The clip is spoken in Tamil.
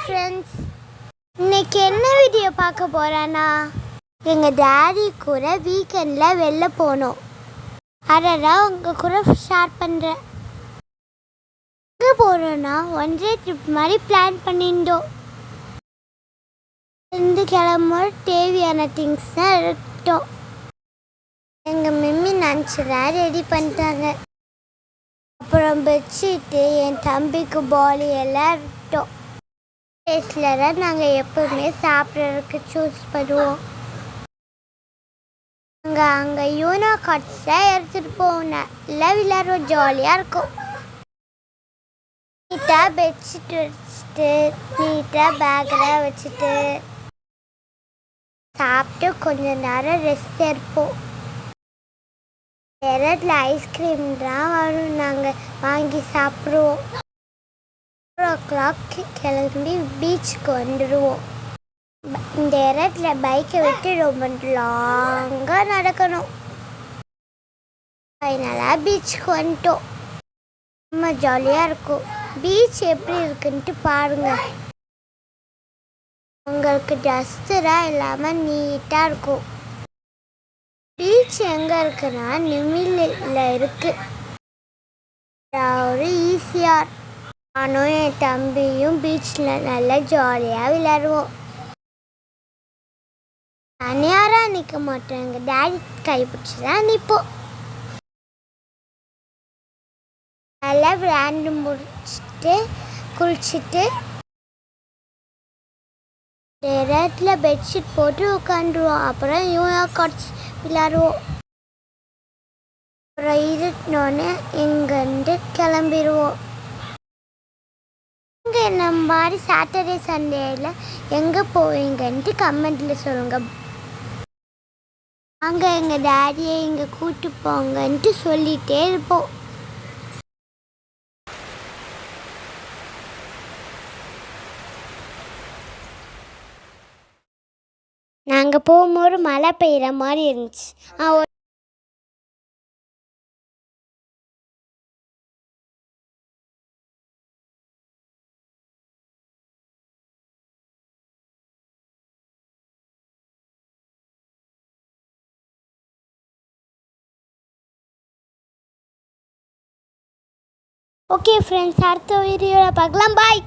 ஃப்ரெண்ட்ஸ், இன்னைக்கு என்ன வீடியோ பார்க்க போகிறேன்னா, எங்கள் டேடி கூட வீக்கெண்டில் வெளில போனோம். அதான் உங்கள் கூட ஷேர் பண்ணுறேன். எங்கே போகிறோன்னா ஒன் டே ட்ரிப் மாதிரி பிளான் பண்ணிட்டோம். இருந்து கிளம்பும்போது தேவையான திங்ஸ் தான் எடுத்தோம். எங்கள் மம்மி நினச்சதா ரெடி பண்ணிட்டாங்க. அப்புறம் பெட்ஷீட்டு, என் தம்பிக்கு பாலி எல்லாம் எடுத்தோம். டேஸ்டில் தான் நாங்கள் எப்போவுமே சாப்பிட்றதுக்கு சூஸ் பண்ணுவோம். அங்கே யூனோ கார்ட்ஸ் தான் எடுத்துகிட்டு போவோம். நல்லா விளையாடுவோம், ஜாலியாக இருக்கும். நீட்டாக பெட்ஷீட் வச்சுட்டு நீட்டாக பேக்கெல்லாம் வச்சுட்டு சாப்பிட்டு கொஞ்சம் நேரம் ரெஸ்ட் எடுப்போம். நேரத்தில் ஐஸ்கிரீம் தான் வரும், நாங்கள் வாங்கி சாப்பிடுவோம். 4 o'clock கிளம்பி பீச்சுக்கு வந்துடுவோம். இந்த இடத்துல பைக்கை விட்டு ரொம்ப லாங்காக நடக்கணும். அதனால பீச்சுக்கு வந்துட்டோம். ரொம்ப ஜாலியாக இருக்கும். பீச் எப்படி இருக்குன்ட்டு பாருங்கள். உங்களுக்கு டஸ்டராக இல்லாமல் நீட்டாக இருக்கும். பீச் எங்கே இருக்குன்னா நிமிலில் இருக்குது. ஒரு ஈஸியாக நானும் என் தம்பியும் பீச்சில் நல்லா ஜாலியாக விளையாடுவோம். தனியாராக நிற்க மாட்டோம், எங்கள் டேடி கைப்பிடிச்சி தான் நிற்போம். நல்லா விளையாண்டு முடிச்சுட்டு குளிச்சுட்டு நேரத்தில் பெட்ஷீட் போட்டு உட்காந்துருவோம். அப்புறம் யூனோ கார்ட்ஸ் விளையாடுவோம். அப்புறம் இருட்டினோடனே இங்கேருந்து கிளம்பிடுவோம். இங்கே நம்ம மாதிரி சாட்டர்டே சண்டேயில் எங்கே போவீங்கன்ட்டு கமெண்ட்டில் சொல்லுங்கள். அங்கே எங்கள் டேடியை இங்கே கூப்பிட்டு போங்கன்ட்டு சொல்லிகிட்டே இருப்போம். நாங்கள் போகும்போது மழை பெய்கிற மாதிரி இருந்துச்சு. ஓகே ஃப்ரெண்ட்ஸ், அடுத்த வீடியோவில் பார்க்கலாம். பாய்.